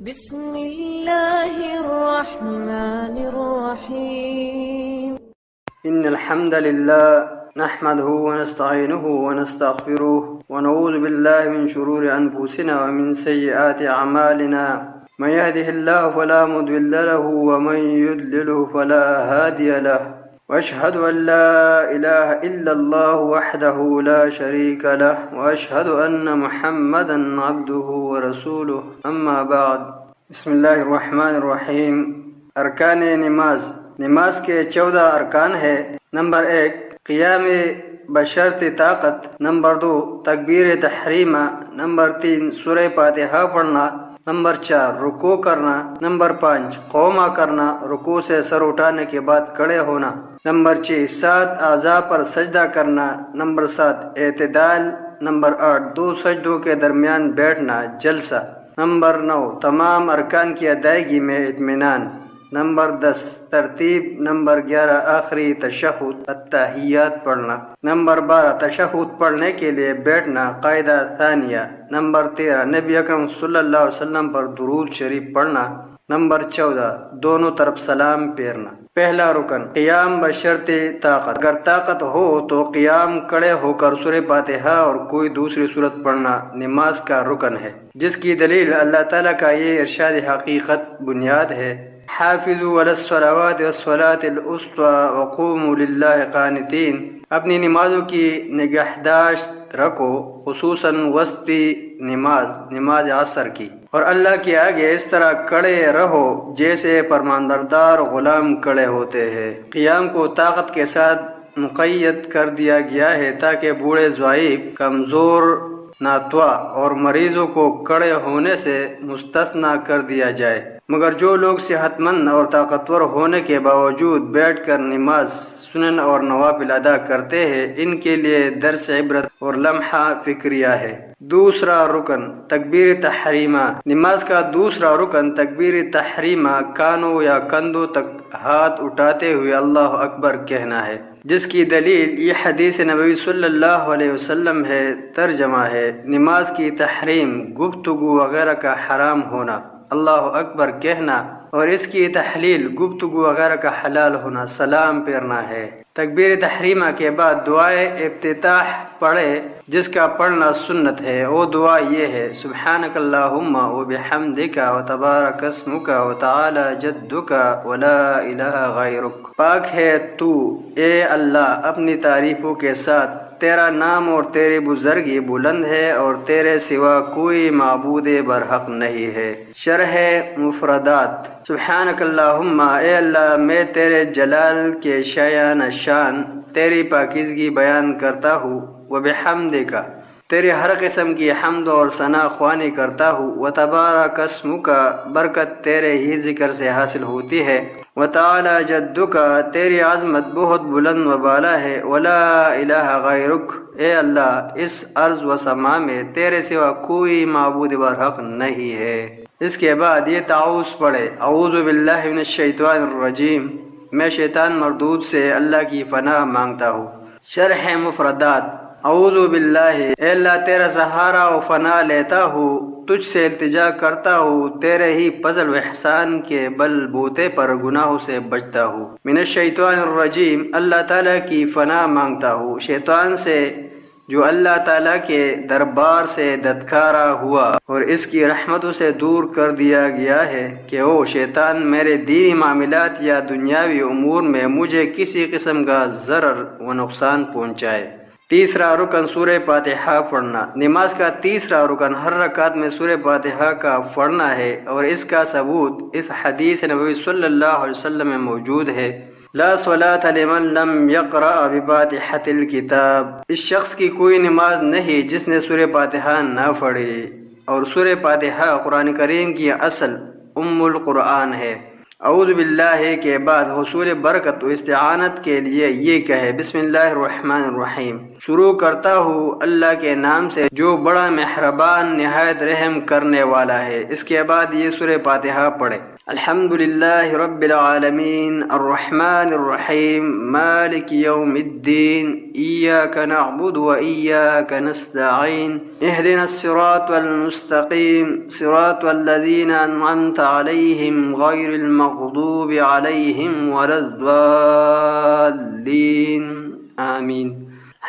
بسم الله الرحمن الرحيم. إن الحمد لله نحمده ونستعينه ونستغفره ونعوذ بالله من شرور أنفسنا ومن سيئات أعمالنا من يهده الله فلا مضل له ومن يضلله فلا هادي له وأشهد أن لا إله إلا الله وحده لا شريك له وأشهد أن محمدا عبده ورسوله أما بعد بسم الله الرحمن الرحيم. ارکان نماز کے 14 ارکان ہے. نمبر 1 قیام بشرط طاقت. نمبر 2 تکبیر تحریمہ. نمبر 3 سورہ فاتحہ پڑھنا. نمبر 4 رکوع کرنا. نمبر 5 قوما کرنا، رکوع سے سر اٹھانے کے بعد کھڑے ہونا. نمبر 6 7 اعضاء پر سجدہ کرنا. نمبر 7 اعتدال. نمبر 8 2 سجدوں کے درمیان بیٹھنا، جلسہ. نمبر 9 تمام ارکان کی ادائیگی میں اطمینان. نمبر 10 ترتیب. نمبر 11 آخری تشہد التحیات پڑھنا. نمبر 12 تشہد پڑھنے کے لیے بیٹھنا، قاعدہ ثانیہ. نمبر 13 نبی اکرم صلی اللہ علیہ وسلم پر درود شریف پڑھنا. نمبر 14 دونوں طرف سلام پھیرنا. پہلا رکن قیام بشرط طاقت. اگر طاقت ہو تو قیام کھڑے ہو کر سورہ فاتحہ اور کوئی دوسری صورت پڑھنا نماز کا رکن ہے، جس کی دلیل اللہ تعالیٰ کا یہ ارشاد حقیقت بنیاد ہے: حافظوا علی الصلوات والصلاة الوسطی وقوموا للہ قانتین. اپنی نمازوں کی نگہداشت رکھو، خصوصاً وسطی نماز عصر کی، اور اللہ کے آگے اس طرح کھڑے رہو جیسے فرمانبردار غلام کھڑے ہوتے ہیں. قیام کو طاقت کے ساتھ مقید کر دیا گیا ہے تاکہ بوڑھے، ضعیف، کمزور، ناتواں اور مریضوں کو کھڑے ہونے سے مستثنی کر دیا جائے. مگر جو لوگ صحت مند اور طاقتور ہونے کے باوجود بیٹھ کر نماز سنن اور نوافل ادا کرتے ہیں، ان کے لیے درس عبرت اور لمحہ فکریہ ہے. دوسرا رکن تکبیر تحریمہ. نماز کا دوسرا رکن تکبیر تحریمہ، کانوں یا کندھوں تک ہاتھ اٹھاتے ہوئے اللہ اکبر کہنا ہے، جس کی دلیل یہ حدیث نبوی صلی اللہ علیہ وسلم ہے. ترجمہ ہے: نماز کی تحریم، گفتگو وغیرہ کا حرام ہونا، اللہ اکبر کہنا، اور اس کی تحلیل، گفتگو وغیرہ کا حلال ہونا، سلام پھیرنا ہے. تکبیر تحریمہ کے بعد دعائے افتتاح پڑھے، جس کا پڑھنا سنت ہے. وہ دعا یہ ہے: سبحانک اللہم وبحمدک وتبارک اسمک وتعالی جدک ولا الہ غیرک. پاک ہے تو اے اللہ اپنی تعریفوں کے ساتھ، تیرا نام اور تیری بزرگی بلند ہے، اور تیرے سوا کوئی معبود برحق نہیں ہے. شرح مفردات. سبحانک اللہم، اے اللہ میں تیرے جلال کے شایان شان تیری پاکیزگی بیان کرتا ہوں. وبحمدک، تیری ہر قسم کی حمد اور ثنا خوانی کرتا ہوں. وتبارک اسمک، برکت تیرے ہی ذکر سے حاصل ہوتی ہے. وتعالی جدک، تیری عظمت بہت بلند و بالا ہے. ولا الہ غیرک، اے اللہ اس ارض و سما میں تیرے سوا کوئی معبود برحق نہیں ہے. اس کے بعد یہ تعوذ پڑھے: اعوذ باللہ من الشیطان الرجیم، میں شیطان مردود سے اللہ کی پناہ مانگتا ہوں. شرح مفردات. اعوذ باللہ، اے اللہ تیرا سہارا و پناہ لیتا ہوں، تجھ سے التجا کرتا ہوں، تیرے ہی فضل و احسان کے بل بوتے پر گناہوں سے بچتا ہوں. من الشیطان الرجیم، اللہ تعالیٰ کی پناہ مانگتا ہوں شیطان سے جو اللہ تعالیٰ کے دربار سے دھتکارا ہوا اور اس کی رحمتوں سے دور کر دیا گیا ہے، کہ وہ شیطان میرے دینی معاملات یا دنیاوی امور میں مجھے کسی قسم کا ضرر و نقصان پہنچائے. تیسرا رکن سورہ فاتحہ پڑھنا. نماز کا تیسرا رکن ہر رکعت میں سورہ فاتحہ کا پڑھنا ہے، اور اس کا ثبوت اس حدیث نبوی صلی اللہ علیہ وسلم میں موجود ہے: لا صلاۃ لمن لم یقرأ بفاتحۃ الکتاب. اس شخص کی کوئی نماز نہیں جس نے سورہ فاتحہ نہ پڑھی. اور سورہ فاتحہ قرآن کریم کی اصل ام القرآن ہے. اعوذ باللہ کے بعد حصول برکت و استعانت کے لیے یہ کہے بسم اللہ الرحمن الرحیم، شروع کرتا ہوں اللہ کے نام سے جو بڑا مہربان نہایت رحم کرنے والا ہے۔ اس کے بعد یہ سورہ فاتحہ پڑھے۔ الحمدللہ رب العالمین الرحمن الرحیم مالک یوم الدین ایاک نعبد و ایاک نستعین اہدنا الصراط المستقیم صراط الذین انعمت علیہم غیر المغضوب علیہم ولا الضالین آمین۔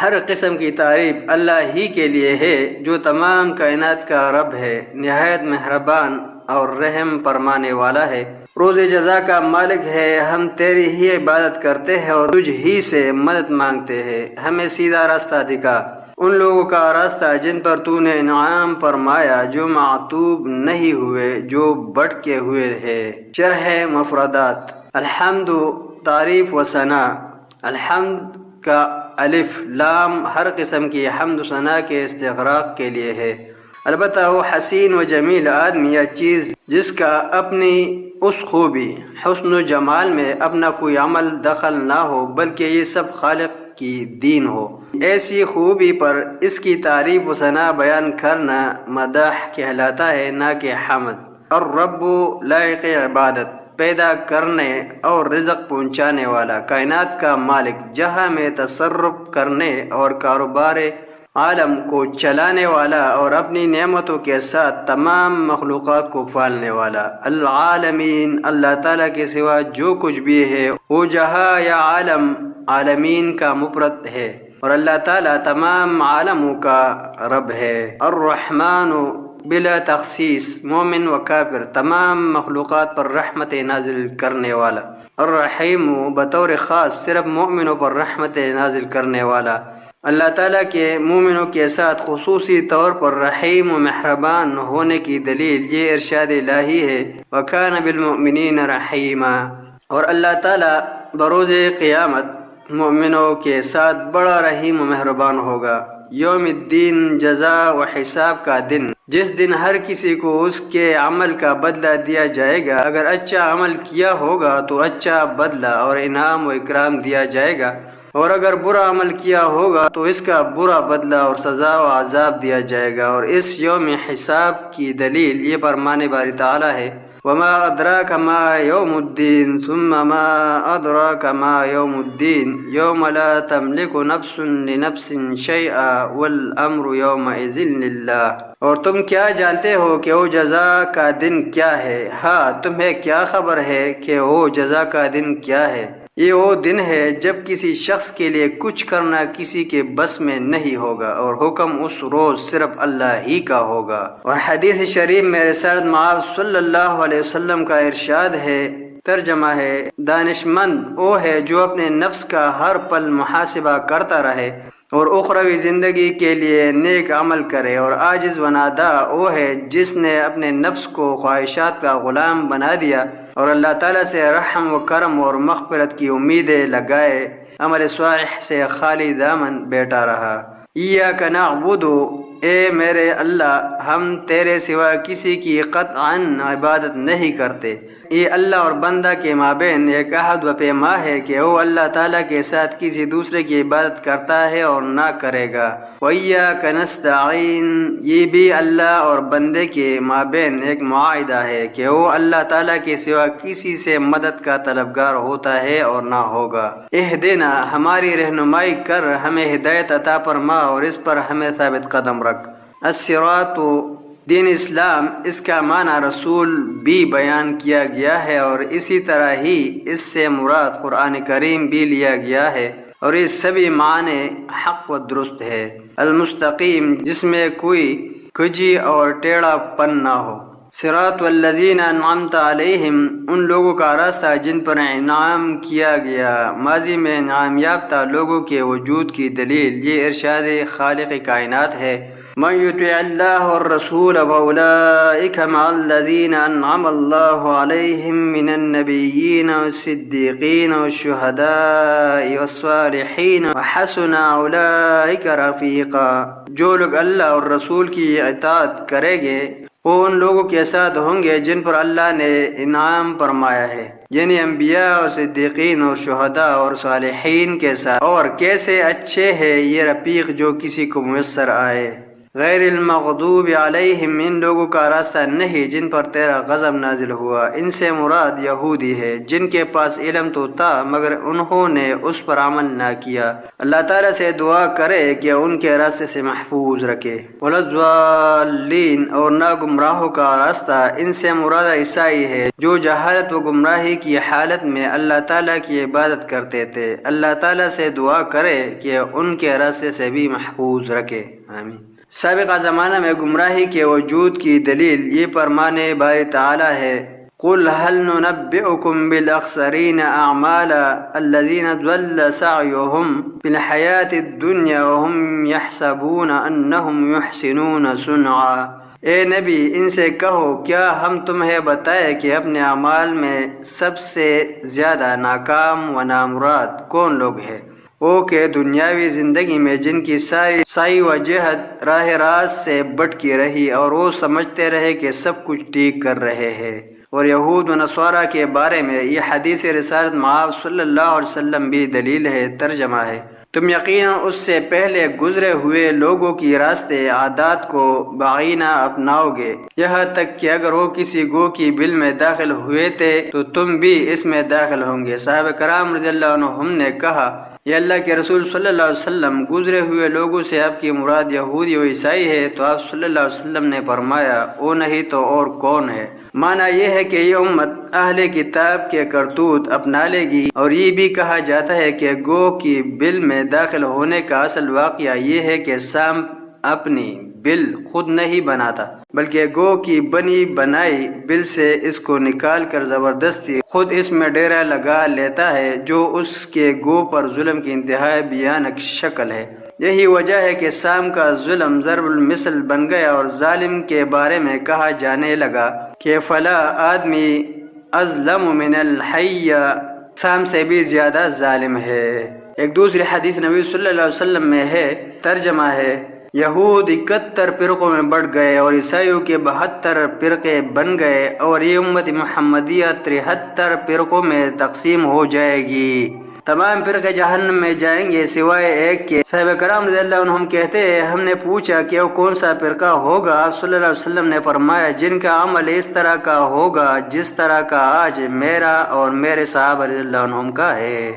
ہر قسم کی تعریف اللہ ہی کے لیے ہے جو تمام کائنات کا رب ہے، نہایت مہربان اور رحم فرمانے والا ہے، روز جزا کا مالک ہے۔ ہم تیری ہی عبادت کرتے ہیں اور تجھ ہی سے مدد مانگتے ہیں، ہمیں سیدھا راستہ دکھا، ان لوگوں کا راستہ جن پر تو نے انعام فرمایا، جو معتوب نہیں ہوئے، جو بھٹکے ہوئے ہیں۔ شرح مفردات۔ الحمد تعریف و ثنا۔ الحمد کا الف لام ہر قسم کی حمد و ثنا کے استغراق کے لیے ہے، البتہ وہ حسین و جمیل آدمی یا چیز جس کا اپنی اس خوبی حسن و جمال میں اپنا کوئی عمل دخل نہ ہو، بلکہ یہ سب خالق کی دین ہو، ایسی خوبی پر اس کی تعریف و ثنا بیان کرنا مدح کہلاتا ہے، نہ کہ حمد۔ الرب لائق عبادت، پیدا کرنے اور رزق پہنچانے والا، کائنات کا مالک، جہاں میں تصرف کرنے اور کاروبار عالم کو چلانے والا اور اپنی نعمتوں کے ساتھ تمام مخلوقات کو پالنے والا۔ العالمین، اللہ تعالیٰ کے سوا جو کچھ بھی ہے وہ جہاں یا عالم، عالمین کا مفرد ہے اور اللہ تعالیٰ تمام عالموں کا رب ہے۔ الرحمن بلا تخصیص، مومن و کافر تمام مخلوقات پر رحمت نازل کرنے والا۔ الرحیم، بطور خاص صرف مومنوں پر رحمت نازل کرنے والا۔ اللہ تعالیٰ کے مومنوں کے ساتھ خصوصی طور پر رحیم و مہربان ہونے کی دلیل یہ ارشاد الہی ہے، وَكَانَ بِالْمُؤْمِنِينَ رَحِيمًا، اور اللہ تعالیٰ بروز قیامت مومنوں کے ساتھ بڑا رحیم و مہربان ہوگا۔ یوم الدین، جزا و حساب کا دن، جس دن ہر کسی کو اس کے عمل کا بدلہ دیا جائے گا۔ اگر اچھا عمل کیا ہوگا تو اچھا بدلہ اور انعام و اکرام دیا جائے گا، اور اگر برا عمل کیا ہوگا تو اس کا برا بدلہ اور سزا و عذاب دیا جائے گا۔ اور اس یوم حساب کی دلیل یہ فرمان باری تعالیٰ ہے، وَمَا أَدْرَاكَ مَا يَوْمُ الدِّينِ ثُمَّ مَا أَدْرَاكَ مَا يَوْمُ الدِّينِ يَوْمَ لَا تَمْلِكُ نَفْسٌ لِنَفْسٍ شَيْئًا وَالْأَمْرُ يَوْمَئِذٍ لِلَّهِ، اور تم کیا جانتے ہو کہ وہ جزا کا دن کیا ہے؟ ہاں، تمہیں کیا خبر ہے کہ وہ جزا کا دن کیا ہے؟ یہ وہ دن ہے جب کسی شخص کے لیے کچھ کرنا کسی کے بس میں نہیں ہوگا، اور حکم اس روز صرف اللہ ہی کا ہوگا۔ اور حدیث شریف میں رسالت معاذ صلی اللہ علیہ وسلم کا ارشاد ہے، ترجمہ ہے، دانش مند وہ ہے جو اپنے نفس کا ہر پل محاسبہ کرتا رہے اور اخروی زندگی کے لیے نیک عمل کرے، اور عاجز و نادا وہ ہے جس نے اپنے نفس کو خواہشات کا غلام بنا دیا اور اللہ تعالیٰ سے رحم و کرم اور مغفرت کی امیدیں لگائے، عمل صالح سے خالی دامن بیٹھا رہا۔ ایاک نعبد، اے میرے اللہ، ہم تیرے سوا کسی کی قطعاً عبادت نہیں کرتے۔ یہ اللہ اور بندہ کے مابین ایک عہد و پیما ہے کہ وہ اللہ تعالیٰ کے ساتھ کسی دوسرے کی عبادت کرتا ہے اور نہ کرے گا۔ وَإِيَّاكَ نَسْتَعِينُ، یہ بھی اللہ اور بندے کے مابین ایک معاہدہ ہے کہ وہ اللہ تعالیٰ کے سوا کسی سے مدد کا طلبگار ہوتا ہے اور نہ ہوگا۔ اہدنا، ہماری رہنمائی کر، ہمیں ہدایت عطا فرما اور اس پر ہمیں ثابت قدم رکھ۔ الصراط، دین اسلام، اس کا معنی رسول بھی بیان کیا گیا ہے اور اسی طرح ہی اس سے مراد قرآن کریم بھی لیا گیا ہے، اور یہ سبھی معنی حق و درست ہے۔ المستقیم، جس میں کوئی کجی اور ٹیڑھا پن نہ ہو۔ صراط الذین انعمت علیہم، ان لوگوں کا راستہ جن پر انعام کیا گیا، ماضی میں انعام یافتہ لوگوں کے وجود کی دلیل یہ ارشاد خالق کائنات ہے، من یطع اللہ والرسول فاولئک مع الذین انعم اللہ علیہم من النبیین والصدیقین والشہداء والصالحین وحسن اولئک رفیقا، جو لوگ اللہ اور رسول کی اطاعت کریں گے وہ ان لوگوں کے ساتھ ہوں گے جن پر اللہ نے انعام فرمایا ہے، یعنی انبیاء اور صدیقین اور شہداء اور صالحین کے ساتھ۔ اور کیسے اچھے ہے یہ رفیق جو کسی کو میسر آئے۔ غیر المغضوب علیہم، ان لوگوں کا راستہ نہیں جن پر تیرا غضب نازل ہوا۔ ان سے مراد یہودی ہے جن کے پاس علم تو تھا مگر انہوں نے اس پر عمل نہ کیا۔ اللہ تعالیٰ سے دعا کرے کہ ان کے راستے سے محفوظ رکھے۔ والضالین، اور نہ گمراہوں کا راستہ، ان سے مراد عیسائی ہے جو جہالت و گمراہی کی حالت میں اللہ تعالیٰ کی عبادت کرتے تھے۔ اللہ تعالیٰ سے دعا کرے کہ ان کے راستے سے بھی محفوظ رکھے، آمین۔ سابقہ زمانہ میں گمراہی کے وجود کی دلیل یہ فرمان باری تعالیٰ ہے، قُلْ هَلْ نُنَبِّئُكُمْ بِالْأَخْسَرِينَ أَعْمَالًا الَّذِينَ ضَلَّ سَعْيُهُمْ فِي الْحَيَاةِ الدُّنْيَا وَهُمْ يَحْسَبُونَ أَنَّهُمْ يُحْسِنُونَ صُنْعًا۔ اے نبی ان سے کہو کیا ہم تمہیں بتائیں کہ اپنے اعمال میں سب سے زیادہ ناکام و نامراد کون لوگ ہیں؟ وہ کہ دنیاوی زندگی میں جن کی ساری سعی و جہد راہ راست سے بھٹکی رہی اور وہ سمجھتے رہے کہ سب کچھ ٹھیک کر رہے ہیں۔ اور یہود و نصارہ کے بارے میں یہ حدیث رسالت مآب صلی اللہ علیہ وسلم بھی دلیل ہے، ترجمہ ہے، تم یقیناً اس سے پہلے گزرے ہوئے لوگوں کی راستے عادات کو بعینہ اپناؤ گے، یہاں تک کہ اگر وہ کسی گو کی بل میں داخل ہوئے تھے تو تم بھی اس میں داخل ہوں گے۔ صحابہ کرام رضی اللہ عنہم نے کہا، یہ اللہ کے رسول صلی اللہ علیہ وسلم، گزرے ہوئے لوگوں سے آپ کی مراد یہودی و عیسائی ہے؟ تو آپ صلی اللہ علیہ وسلم نے فرمایا، او نہیں تو اور کون ہے؟ معنی یہ ہے کہ یہ امت اہل کتاب کے کرتوت اپنا لے گی۔ اور یہ بھی کہا جاتا ہے کہ گو کی بل میں داخل ہونے کا اصل واقعہ یہ ہے کہ سام اپنی بل خود نہیں بناتا بلکہ گو کی بنی بنائی بل سے اس کو نکال کر زبردستی خود اس میں ڈیرا لگا لیتا ہے، جو اس کے گو پر ظلم کی انتہائی بیانک شکل ہے۔ یہی وجہ ہے کہ سام کا ظلم ضرب المثل بن گیا اور ظالم کے بارے میں کہا جانے لگا کہ فلاں آدمی اظلم من الحی، سام سے بھی زیادہ ظالم ہے۔ ایک دوسری حدیث نبی صلی اللہ علیہ وسلم میں ہے، ترجمہ ہے، یہود 71 فرقوں میں بڑھ گئے اور عیسائیوں کے 72 فرقے بن گئے اور یہ امت محمدیہ 73 فرقوں میں تقسیم ہو جائے گی۔ تمام فرقے جہنم میں جائیں گے سوائے ایک کے۔ صحابہ کرام رضی اللہ عنہم کہتے ہیں، ہم نے پوچھا کہ وہ کون سا فرقہ ہوگا؟ آپ صلی اللہ علیہ وسلم نے فرمایا، جن کا عمل اس طرح کا ہوگا جس طرح کا آج میرا اور میرے صحابہ رضی اللہ عنہم کا ہے۔